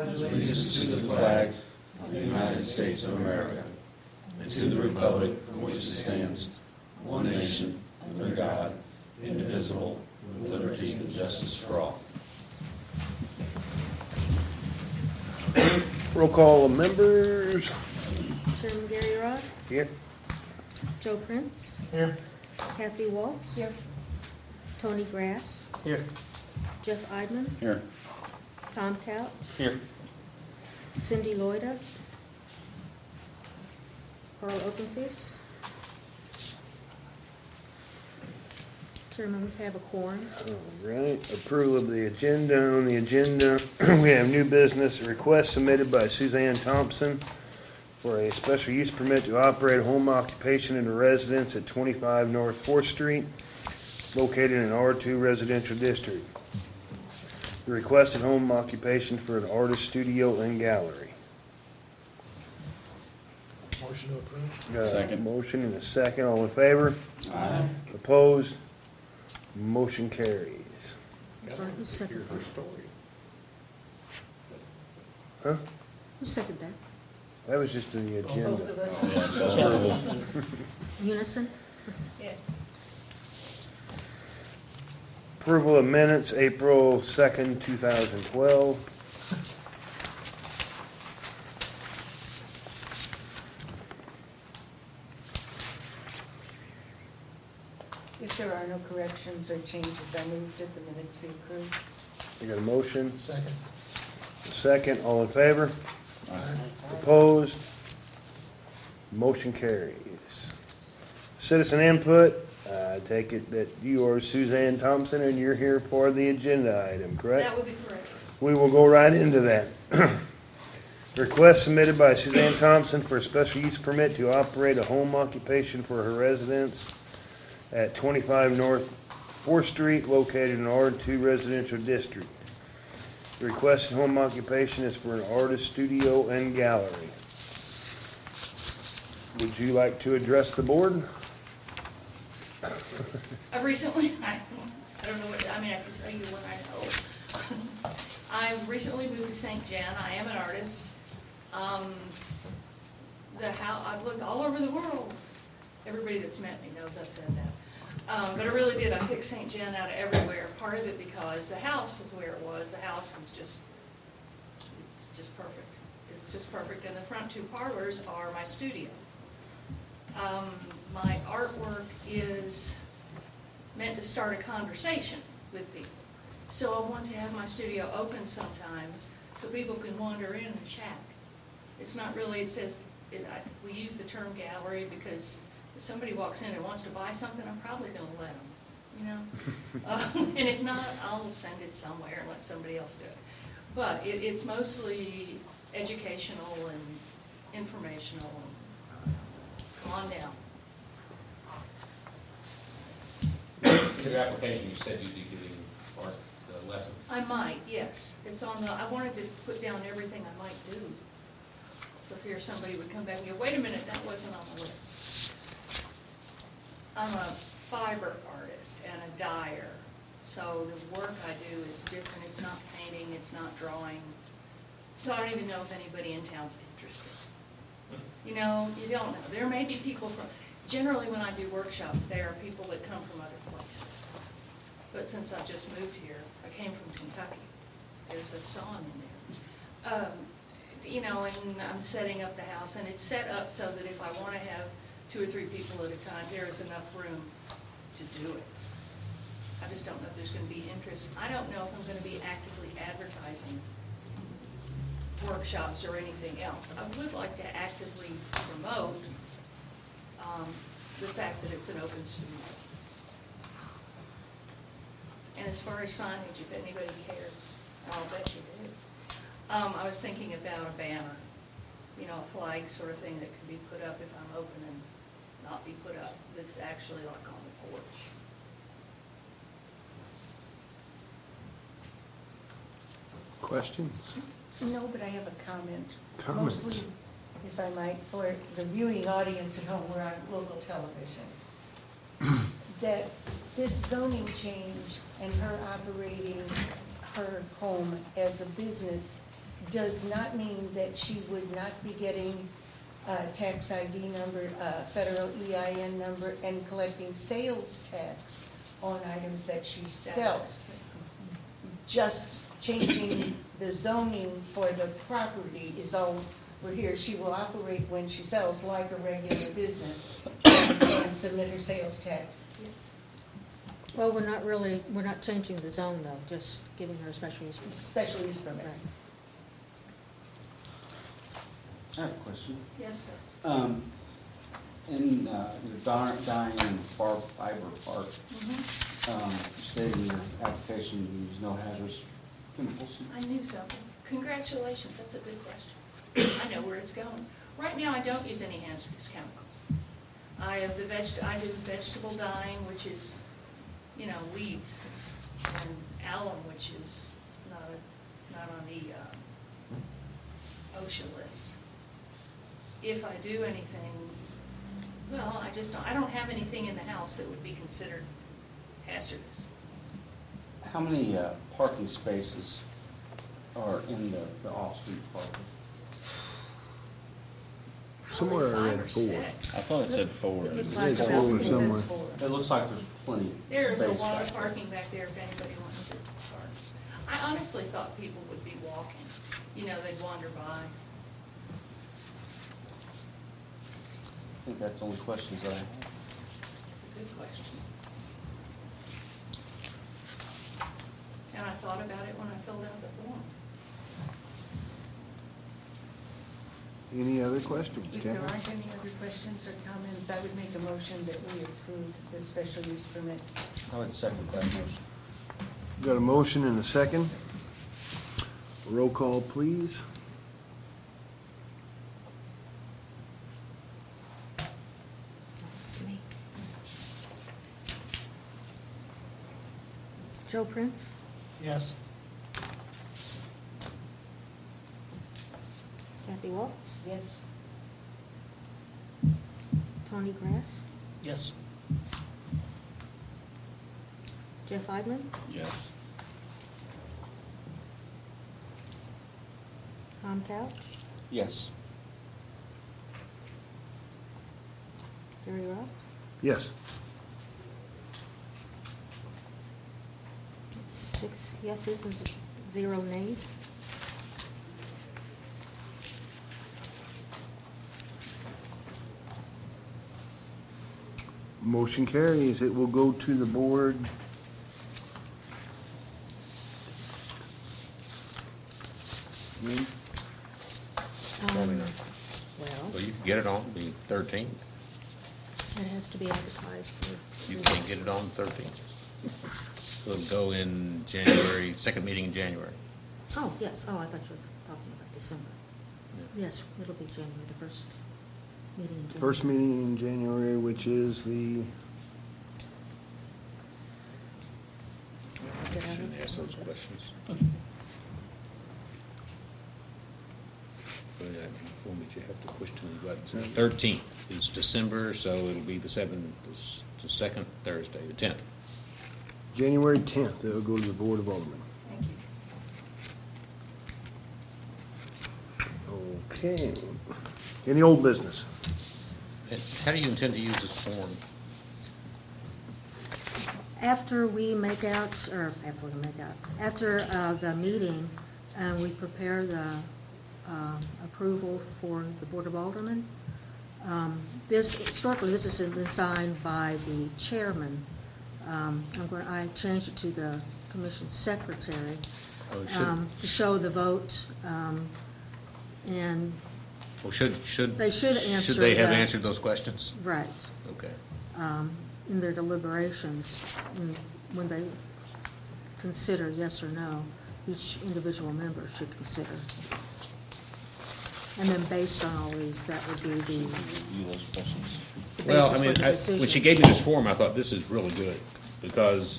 allegiance to the flag of the United States of America and to the republic for which it stands, one nation, under God, indivisible, with liberty and justice for all. Roll call of members. Chairman Gary Roth, Here. Joe Prince, Here. Kathy Waltz, Here. Tony Grass, Here. Jeff Eidman, Here. Tom Couch, Here. Cindy Loida, Carl Openfeast. Chairman, we have a quorum. All right. Approval of the agenda. On the agenda, we have new business, a request submitted by Suzanne Thompson for a special use permit to operate a home occupation in a residence at 25 North 4th Street, located in R2 residential district. The requested home occupation for an artist studio and gallery. Motion to approve. Got a Second. motion and a second. All in favor? Aye. Opposed? Motion carries. Sorry, who seconded Her that? story. Huh? Who seconded that? That was just the Both agenda. of us. Unison? Yeah. Approval of minutes, April 2nd, 2012. If there are no corrections or changes, I move that the minutes be approved. I got a motion, Second. a second. All in favor? Aye. Opposed? Motion carries. Citizen input, I take it that you are Suzanne Thompson and you're here for the agenda item, correct? That would be correct. We will go right into that. Request submitted by Suzanne Thompson for a special use permit to operate a home occupation for her residence at 25 North 4th Street, located in R2 residential district. The requested home occupation is for an artist studio and gallery. Would you like to address the board? I've recently, I don't know what, I mean, I can tell you what I know. I recently moved to St. John. I am an artist. I've lived all over the world. Everybody that's met me knows I've said that. But I really did. I picked St. John out of everywhere. Part of it because the house is where it was. The house is it's just perfect. It's just perfect. And the front two parlors are my studio. My artwork is meant to start a conversation with people. So I want to have my studio open sometimes so people can wander in and chat. It's not really, it says, we use the term gallery because if somebody walks in and wants to buy something, I'm probably going to let them, you know? And if not, I'll send it somewhere and let somebody else do it. But it's mostly educational and informational. Come on down. Your application, you said you'd be giving art the lesson. I might, yes. It's on the, I wanted to put down everything I might do. For fear somebody would come back and go, wait a minute, that wasn't on the list. I'm a fiber artist and a dyer. So the work I do is different. It's not painting, it's not drawing. So I don't even know if anybody in town's interested. You know, you don't know. There may be people from, generally when I do workshops, there are people that come from other places. But since I just moved here, I came from Kentucky. There's a song in there. You know, and I'm setting up the house, and it's set up so that if I want to have 2 or 3 people at a time, there is enough room to do it. I just don't know if there's going to be interest. I don't know if I'm going to be actively advertising workshops or anything else. I would like to actively promote the fact that it's an open studio. And as far as signage, if anybody cares, I'll bet you do. I was thinking about a banner, you know, a flag sort of thing that could be put up if I'm open and not be put up, that's actually like on the porch. Questions? No, but I have a comment. Comments. Mostly, if I might, for the viewing audience at home, we're on local television. That this zoning change and her operating her home as a business does not mean that she would not be getting a tax ID number, a federal EIN number, and collecting sales tax on items that she sells. Just changing the zoning for the property is all we're here. She will operate when she sells like a regular business and submit her sales tax. Yes. Well, we're not changing the zone though, just giving her a special use permit. Special use permit. Right. I have a question. Yes, sir. In your dyeing and barbed fiber part, Mhm. stating in your application you use no hazardous chemicals. I knew something. Congratulations, that's a good question. I know where it's going. Right now, I don't use any hazardous chemicals. I have I do vegetable dyeing, which is, weeds, and alum, which is not on the OSHA list. If I do anything, well, I don't have anything in the house that would be considered hazardous. How many parking spaces are in the off-street parking? Somewhere Probably I read 5 or 4. 6. I thought it said 4. It looked I like think about- four It says somewhere. 4. It looks like there's plenty of There's a space lot back of there. parking back there if anybody wants to park. I honestly thought people would be walking, they'd wander by. I think that's the only questions I have. Good question. And I thought about it when I filled out the form. Any other questions, If there Kathy? aren't any other questions or comments, I would make a motion that we approve the special use permit. I would second that motion. Got a motion and a second. Roll call, please. That's me. Joe Prince, Yes. Kathy Waltz, Yes? Tony Grass, Yes. Jeff Eidman, Yes. Tom Couch, Yes. Gary Rock. Yes. It's 6 yeses and 0 nays. Motion carries. It will go to the board. When? Probably not. Well, Well, you can get it on the 13th. it has to be advertised for. You can't get it on the 13th. So it'll go in January, second meeting in January. Oh, yes, I thought you were talking about December. Yes, it'll be January, the first meeting in January. First meeting in January, which is the, Shouldn't ask those questions. But form that you have to push to the button. 13th is December, so it'll be the second Thursday, the 10th. January 10th. It'll go to the Board of Aldermen. Thank you. Okay. Any old business? How do you intend to use this form? After the meeting, we prepare the approval for the Board of Aldermen. Historically, this has been signed by the chairman. I changed it to the commission secretary Oh, it should. to show the vote, and, Well, should They should answer Should they have the- answered those questions? right, Okay. in their deliberations, when they consider yes or no, each individual member should consider. And then based on all these, that would be You those questions. the Well, basis I mean, for the decision. when she gave me this form, I thought, this is really good, because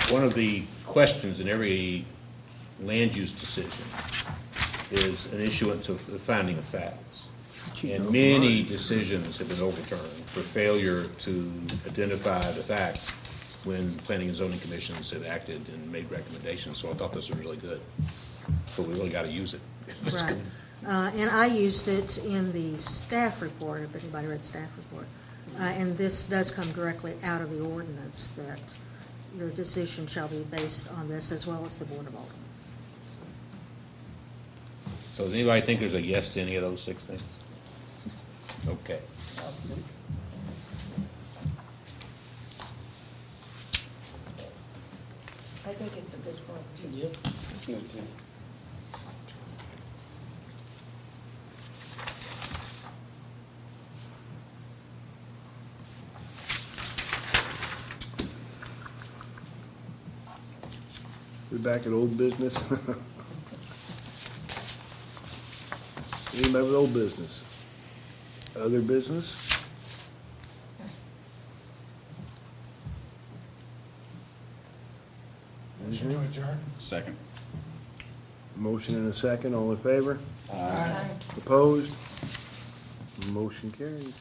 one of the questions in every land use decision is an issuance of the finding of facts. And many decisions have been overturned for failure to identify the facts when planning and zoning commissions have acted and made recommendations, so I thought this was really good. But we really got to use it. Right. And I used it in the staff report, if anybody read staff report. And this does come directly out of the ordinance, that your decision shall be based on this as well as the Board of Aldermen. So does anybody think there's a yes to any of those 6 things? Okay. I think it's a good point, too. Yep. Good, too. We're back at old business. Anybody with old business? Other business? Motion to adjourn? Second. Motion and a second, all in favor? Aye. Opposed? Motion carries.